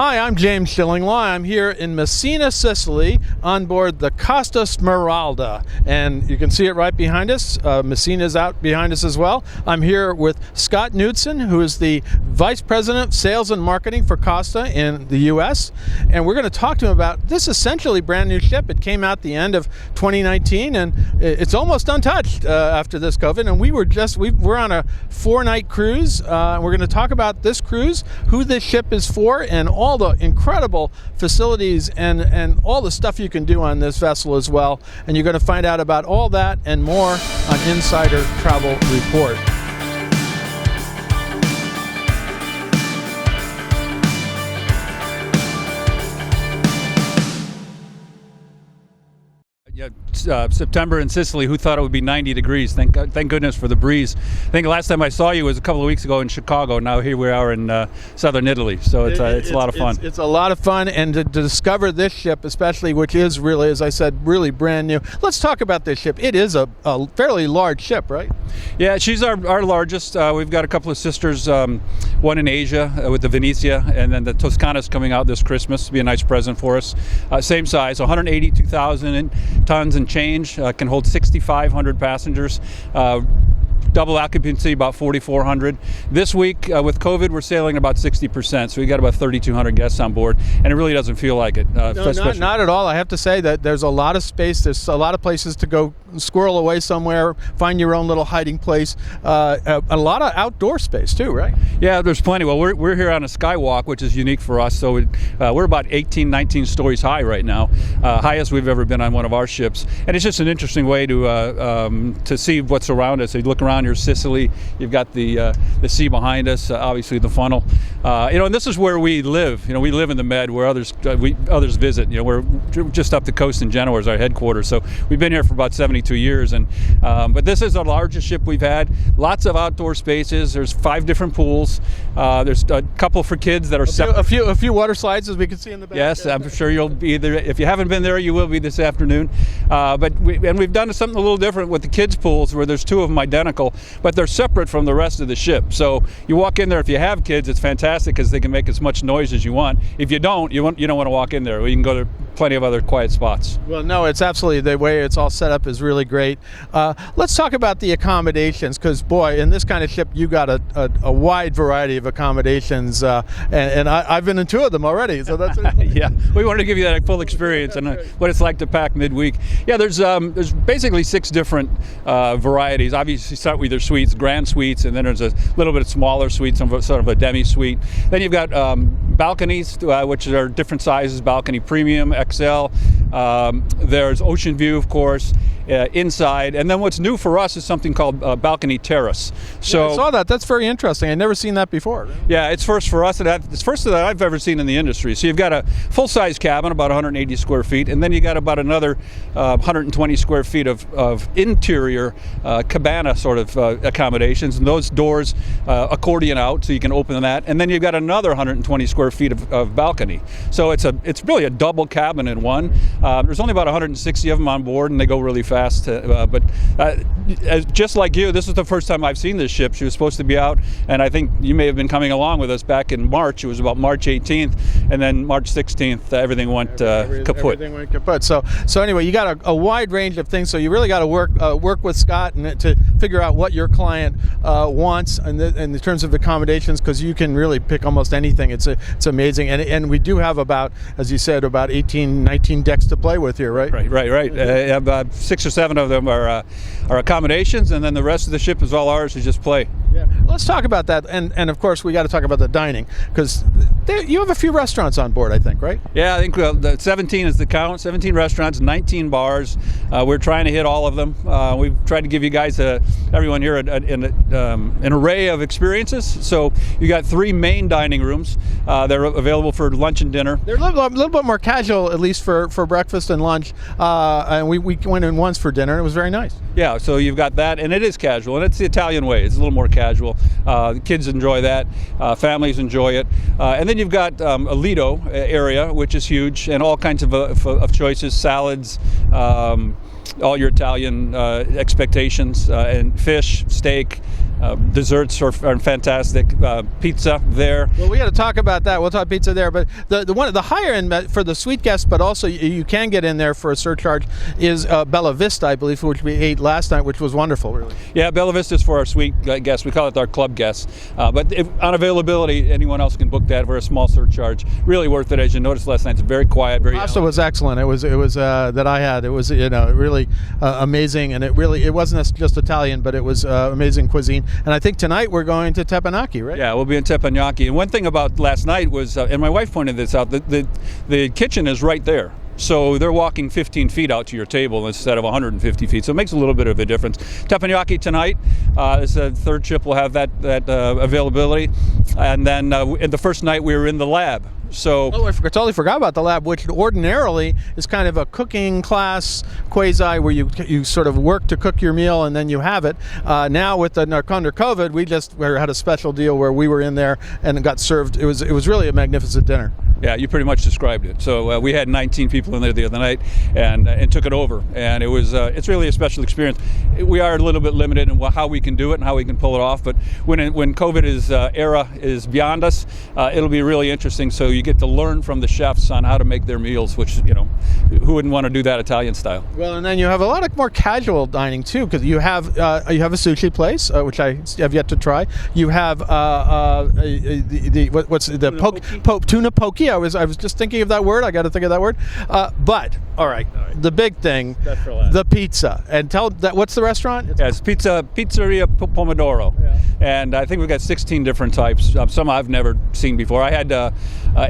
Hi, I'm James Schillinglaw. I'm here in Messina, Sicily, on board the Costa Smeralda. And you can see it right behind us. Messina's out behind us as well. I'm here with Scott Knudsen, who is the Vice President of Sales and Marketing for Costa in the U.S. And we're going to talk to him about this essentially brand new ship. It came out the end of 2019, and it's almost untouched after this COVID. And we're on a 4-night cruise. We're going to talk about this cruise, who this ship is for, and all the incredible facilities and all the stuff you can do on this vessel as well. And you're going to find out about all that and more on Insider Travel Report. September in Sicily, who thought it would be 90 degrees? Thank goodness for the breeze. I think the last time I saw you was a couple of weeks ago in Chicago. Now here we are in southern Italy, so it's a lot of fun. It's a lot of fun, and to discover this ship especially, which is really, as I said, really brand new. Let's talk about this ship. It is a fairly large ship, right? Yeah, she's our largest. We've got a couple of sisters, one in Asia with the Venezia, and then the Toscana's coming out this Christmas to be a nice present for us. Same size, 182,000 tons and change, can hold 6,500 passengers. Double occupancy, about 4,400. This week, with COVID, we're sailing about 60%, so we got about 3,200 guests on board, and it really doesn't feel like it. No, not at all. I have to say that there's a lot of space. There's a lot of places to go squirrel away somewhere, find your own little hiding place. A lot of outdoor space too, right? Yeah, there's plenty. Well, we're here on a skywalk, which is unique for us. So we're about 18, 19 stories high right now, highest we've ever been on one of our ships, and it's just an interesting way to see what's around us. You look around your Sicily, you've got the sea behind us, obviously the funnel, and this is where we live. We live in the Med, where others visit. We're just up the coast in Genoa is our headquarters, so we've been here for about 72 years. And but this is the largest ship we've had. Lots of outdoor spaces. There's 5 different pools. There's a couple for kids that are a few water slides, as we can see in the back. Yes, I'm sure you'll be there. If you haven't been there, you will be this afternoon. But we've done something a little different with the kids pools, where there's 2 of them identical, but they're separate from the rest of the ship. So you walk in there, if you have kids, it's fantastic because they can make as much noise as you want. If you don't want to walk in there. You can go to plenty of other quiet spots. Well, no, it's absolutely, the way it's all set up is really great. Let's talk about the accommodations, because boy, in this kind of ship, you got a wide variety of accommodations, and I've been in 2 of them already. So that's yeah. We wanted to give you that full experience and what it's like to pack midweek. Yeah, there's basically 6 different varieties. Obviously, start with your suites, grand suites, and then there's a little bit of smaller suites, sort of a demi suite. Then you've got balconies, which are different sizes: balcony premium, XL. There's ocean view, of course, inside, and then what's new for us is something called balcony terrace. So yeah, I saw that. That's very interesting. I'd never seen that before. Yeah, it's first for us, and it's first that I've ever seen in the industry. So you've got a full-size cabin, about 180 square feet, and then you got about another 120 square feet of interior cabana sort of accommodations, and those doors accordion out, so you can open that, and then you've got another 120 square feet of balcony. So it's really a double cabin in one. There's only about 160 of them on board, and they go really fast. But just like you, this is the first time I've seen this ship. She was supposed to be out, and I think you may have been coming along with us back in March. It was about March 18th, and then March 16th, everything went kaput. Everything went kaput. So anyway, you got a wide range of things. So you really got to work with Scott and to figure out what your client wants in terms of accommodations, because you can really pick almost anything. It's amazing, and we do have about, as you said, about 18, 19 decks to play with here, right? Right. About 6 or 7 of them are accommodations, and then the rest of the ship is all ours to just play. Yeah, let's talk about that, and of course we got to talk about the dining, because you have a few restaurants on board, I think, right? Yeah, I think 17 is the count. 17 restaurants, 19 bars. We're trying to hit all of them. We've tried to give you guys, everyone here, an array of experiences. So you got 3 main dining rooms. They're available for lunch and dinner. They're a little bit more casual, at least for breakfast and lunch. And we went in once for dinner, and it was very nice. Yeah, so you've got that, and it is casual, and it's the Italian way. It's a little more casual. The kids enjoy that. Families enjoy it. And then you've got a Lido area, which is huge, and all kinds of choices, salads, all your Italian expectations, and fish, steak, Desserts are fantastic. Pizza there. Well, we got to talk about that. We'll talk pizza there, but the higher end for the sweet guests, but also you can get in there for a surcharge, is Bella Vista, I believe, which we ate last night, which was wonderful, really. Yeah, Bella Vista is for our sweet guests. We call it our club guests. But on availability, anyone else can book that for a small surcharge. Really worth it. As you noticed last night, it's very quiet, very. Costa was excellent. It was that I had. It was really amazing, and it wasn't just Italian, but it was amazing cuisine. And I think tonight we're going to Teppanyaki, right? Yeah, we'll be in Teppanyaki. And one thing about last night was, and my wife pointed this out, the kitchen is right there. So they're walking 15 feet out to your table instead of 150 feet. So it makes a little bit of a difference. Teppanyaki tonight is the third trip. We'll have that availability. And then the first night we were in the lab. So I totally forgot about the lab, which ordinarily is kind of a cooking class quasi where you sort of work to cook your meal and then you have it. Now with under COVID, we had a special deal where we were in there and got served. It was really a magnificent dinner. Yeah, you pretty much described it. So we had 19 people in there the other night, and took it over. And it's really a special experience. We are a little bit limited in how we can do it and how we can pull it off. But when COVID era is beyond us, it'll be really interesting. So you get to learn from the chefs on how to make their meals, which who wouldn't want to do that Italian style? Well, and then you have a lot of more casual dining too, because you have a sushi place, which I have yet to try. You have tuna poke. I was just thinking of that word. I got to think of that word. But all right, the big thing, the pizza. And what's the restaurant? Yes, Pizzeria Pomodoro. Yeah. And I think we've got 16 different types. Some I've never seen before. I had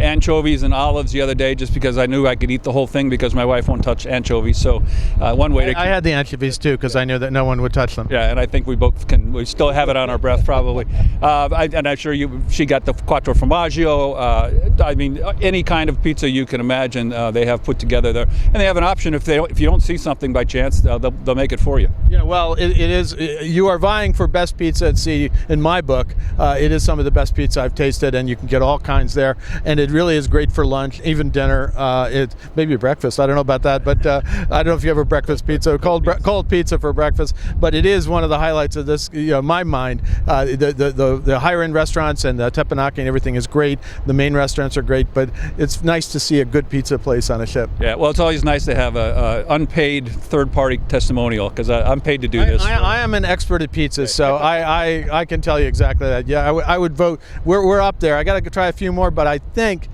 anchovies and olives the other day just because I knew I could eat the whole thing because my wife won't touch anchovies. So one way I had the anchovies too because I knew that no one would touch them. Yeah, and I think we both can. We still have it on our breath probably. And I'm sure she got the quattro formaggio. I mean, any kind of pizza you can imagine, they have put together there, and they have an option if you don't see something by chance, they'll make it for you. Yeah, well, it is. You are vying for best pizza at sea in my book. It is some of the best pizza I've tasted, and you can get all kinds there. And it really is great for lunch, even dinner. Maybe breakfast. I don't know about that, but I don't know if you have a breakfast pizza, cold pizza for breakfast. But it is one of the highlights of this. My mind. The higher end restaurants and the teppanyaki and everything is great. The main restaurants are great, but it's nice to see a good pizza place on a ship. Yeah, well, it's always nice to have a unpaid third-party testimonial because I'm paid to do this. I am an expert at pizza, so I can tell you exactly that. Yeah, I would vote. We're up there. I got to try a few more, but I think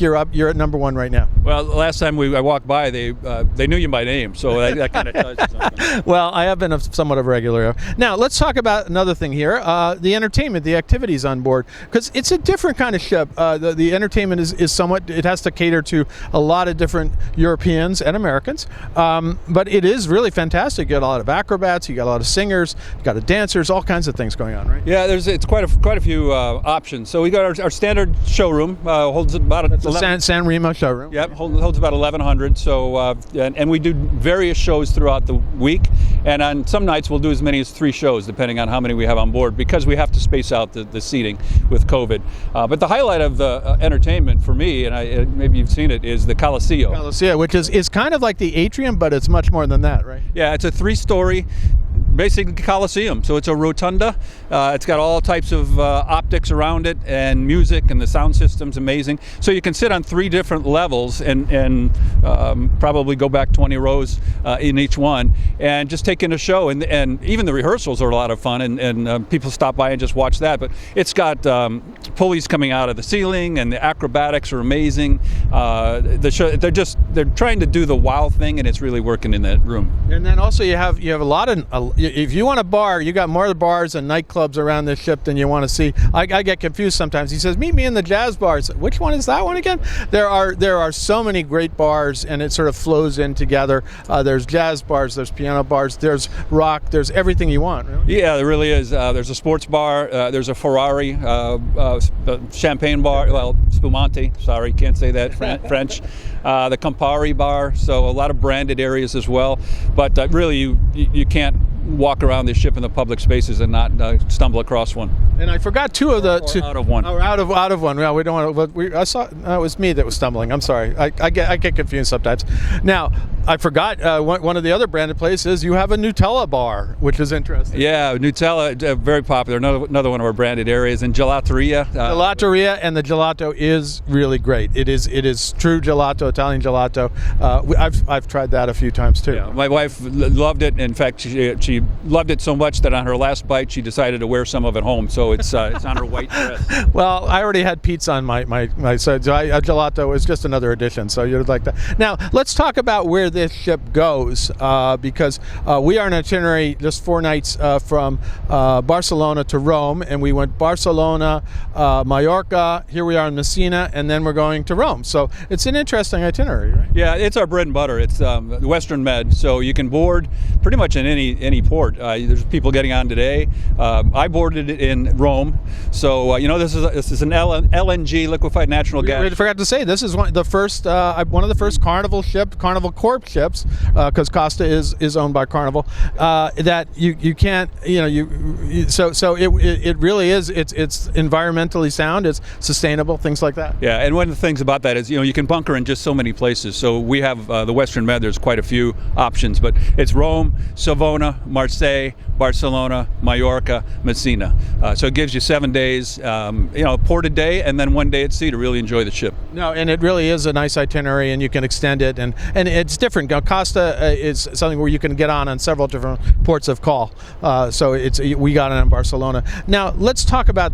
you're up. You're at number one right now. Well, the last time I walked by, they knew you by name, so that kind of tells you something. Well, I have been somewhat of a regular. Now let's talk about another thing here: the entertainment, the activities on board, because it's a different kind of ship. The entertainment is somewhat. It has to cater to a lot of different Europeans and Americans, but it is really fantastic. You got a lot of acrobats, you got a lot of singers, you got dancers, all kinds of things going on, right? Yeah, it's quite a few options. So we got our standard showroom holds about San Remo showroom. Yep, holds about 1,100. So and we do various shows throughout the week, and on some nights we'll do as many as 3 shows depending on how many we have on board because we have to space out the seating with COVID. But the highlight of the entertainment for me, and maybe you've seen it, is the Coliseum. Coliseum, which is kind of like the atrium, but it's much more than that, right? Yeah, it's a 3-story basically Coliseum. So it's a rotunda. It's got all types of optics around it and music, and the sound system's amazing. So you can sit on 3 different levels and probably go back 20 rows in each one and just take in a show. And even the rehearsals are a lot of fun, and people stop by and just watch that. But it's got pulleys coming out of the ceiling, and the acrobatics are amazing. The show, they're trying to do the wow thing, and it's really working in that room. And then also you have a lot of if you want a bar, you got more bars and nightclubs around this ship than you want to see. I get confused sometimes. He says, "Meet me in the jazz bars." Which one is that one again? There are so many great bars, and it sort of flows in together. There's jazz bars, there's piano bars, there's rock, there's everything you want. Really. Yeah, there really is. There's a sports bar. There's a Ferrari, champagne bar. Well, Spumante. Sorry, can't say that French. The Campari bar. So a lot of branded areas as well. But really, you can't walk around this ship in the public spaces and not stumble across one. And I forgot two of the out of one. Oh, out of one. Well, we don't want to. I saw it was me that was stumbling. I'm sorry. I get confused sometimes. Now, I forgot one of the other branded places. You have a Nutella bar, which is interesting. Yeah, Nutella, very popular. Another one of our branded areas. And Gelateria. Gelateria, and the gelato is really great. It is true gelato, Italian gelato. I've tried that a few times too. Yeah, my wife loved it. In fact, she loved it so much that on her last bite, she decided to wear some of it home. So it's on her white dress. Well, I already had pizza on my so gelato is just another addition. So you'd like that. Now let's talk about where this ship goes, because we are on an itinerary just 4 nights from Barcelona to Rome, and we went Barcelona, Mallorca, here we are in Messina, and then we're going to Rome. So it's an interesting itinerary, right? Yeah, it's our bread and butter. It's the Western Med, so you can board pretty much in any port. There's people getting on today. I boarded it in Rome, so this is an LNG, liquefied natural gas. We forgot to say this is one of the first Carnival Corp ships, because Costa is owned by Carnival. That you can't so it really is it's environmentally sound, it's sustainable, things like that. Yeah, and one of the things about that is you can bunker in just so many places. So we have the Western Med. There's quite a few options, but it's Rome, Savona, Marseille, Barcelona, Mallorca, Messina. So it gives you 7 days, port a day, and then 1 day at sea to really enjoy the ship. No, and it really is a nice itinerary, and you can extend it, and it's different. Costa is something where you can get on several different ports of call. So we got on in Barcelona. Now let's talk about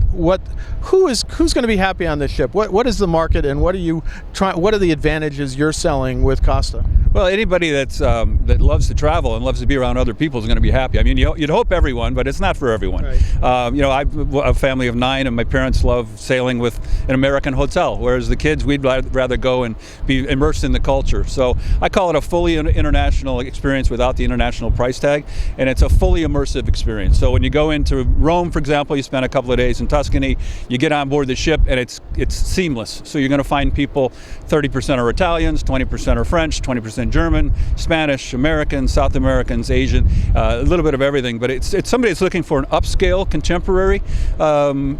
who's going to be happy on this ship. What is the market, and what are the advantages you're selling with Costa? Well, anybody that loves to travel and loves to be around other people is going to be happy. I mean, you'd hope everyone, but it's not for everyone. Right. I'm a family of 9, and my parents love sailing with an American hotel, whereas the kids, we'd rather go and be immersed in the culture. So I call it a fully international experience without the international price tag, and it's a fully immersive experience. So when you go into Rome, for example, you spend a couple of days in Tuscany, you get on board the ship, and it's seamless. So you're going to find people, 30% are Italians, 20% are French, 20% German, Spanish, Americans, South Americans, Asian, a little bit of everything. But it's somebody that's looking for an upscale, contemporary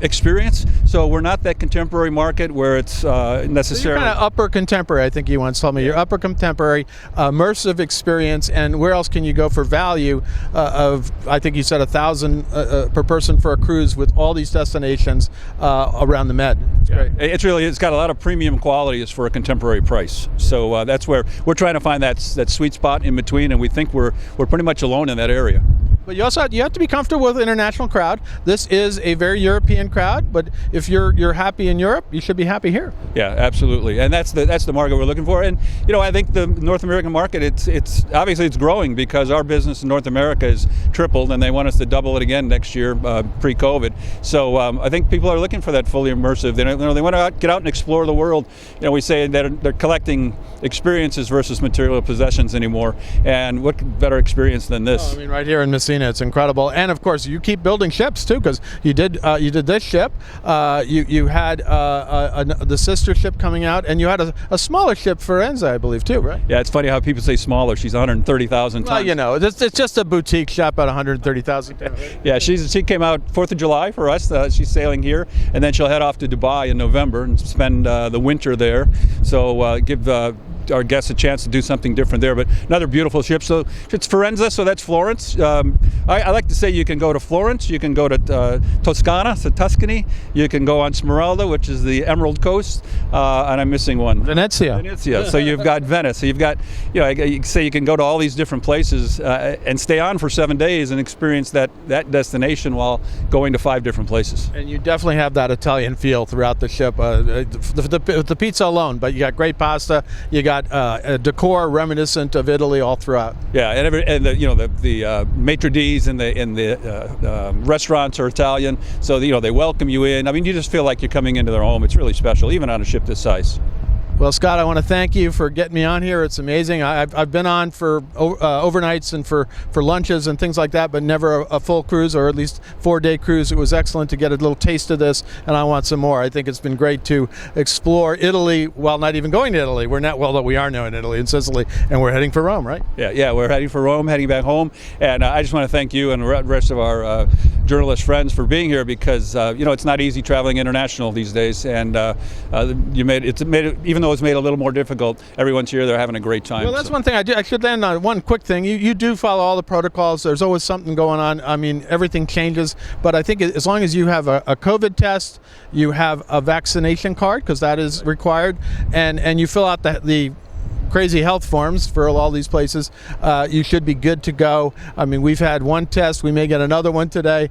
experience. So we're not that contemporary market where it's necessarily... So you're kind of upper contemporary, I think you once told me. You're upper contemporary, immersive experience, and where else can you go for value of, I think you said, $1,000 per person for a cruise with all these destinations around the Med. It's great. It's got a lot of premium qualities for a contemporary price. So that's where we're trying to find that sweet spot in between, and we think we're pretty much alone in that area. But you have to be comfortable with an international crowd. This is a very European crowd, but if you're happy in Europe, you should be happy here. Yeah, absolutely, and that's the market we're looking for. And I think the North American market, it's obviously it's growing because our business in North America has tripled, and they want us to double it again next year, pre-COVID. So I think people are looking for that fully immersive. They want to get out and explore the world. We say that they're collecting experiences versus material possessions anymore, and what better experience than this? I mean, right here in Messina, it's incredible. And of course, you keep building ships too, because you did this ship. You had the sister ship coming out, and you had a smaller ship, Firenze, I believe, too, right? Yeah, it's funny how people say smaller. She's 130,000 tons. Well, it's just a boutique shop at 130,000 tons. Right? Yeah, she came out 4th of July for us. She's sailing here, and then she'll head off to Dubai in November and spend the winter there. So give our guests a chance to do something different there. But another beautiful ship. So it's Firenze, so that's Florence. I like to say you can go to Florence, you can go to Toscana, so Tuscany, you can go on Smeralda, which is the Emerald Coast, and I'm missing one. Venezia. So you've got Venice. So you've got, you say you can go to all these different places and stay on for 7 days and experience that destination while going to 5 different places. And you definitely have that Italian feel throughout the ship. The pizza alone, but you got great pasta. You got a decor reminiscent of Italy all throughout. Yeah, and the maitre d's and the restaurants are Italian, so they welcome you in. I mean, you just feel like you're coming into their home. It's really special, even on a ship this size. Well, Scott, I want to thank you for getting me on here. It's amazing. I've been on for overnights and for lunches and things like that, but never a full cruise, or at least 4-day cruise. It was excellent to get a little taste of this, and I want some more. I think it's been great to explore Italy while not even going to Italy. We are now in Italy, in Sicily, and we're heading for Rome, right? Yeah, we're heading for Rome, heading back home, and I just want to thank you and the rest of our journalist friends for being here, because it's not easy traveling international these days, and even though it's made a little more difficult, everyone's here. They're having a great time. Well, that's one thing I should end on. One quick thing: you do follow all the protocols. There's always something going on. I mean, everything changes, but I think as long as you have a COVID test, you have a vaccination card, because that is required, and you fill out the crazy health forms for all these places, you should be good to go. I mean, we've had one test. We may get another one today.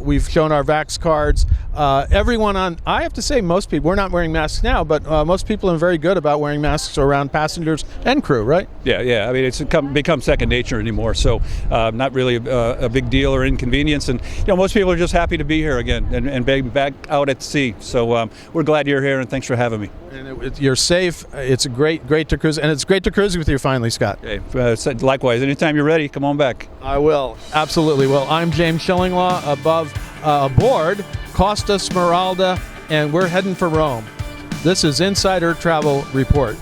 We've shown our vax cards. Everyone I have to say, most people, we're not wearing masks now, but most people are very good about wearing masks around passengers and crew, right? Yeah. I mean, it's become second nature anymore, so not really a big deal or inconvenience. And most people are just happy to be here again and back out at sea. So we're glad you're here, and thanks for having me. And you're safe. It's great to cruise, and it's great to cruise with you finally, Scott. Okay. Likewise, anytime you're ready, come on back. I will. Absolutely will. I'm James Schillinglaw aboard Costa Smeralda, and we're heading for Rome. This is Insider Travel Report.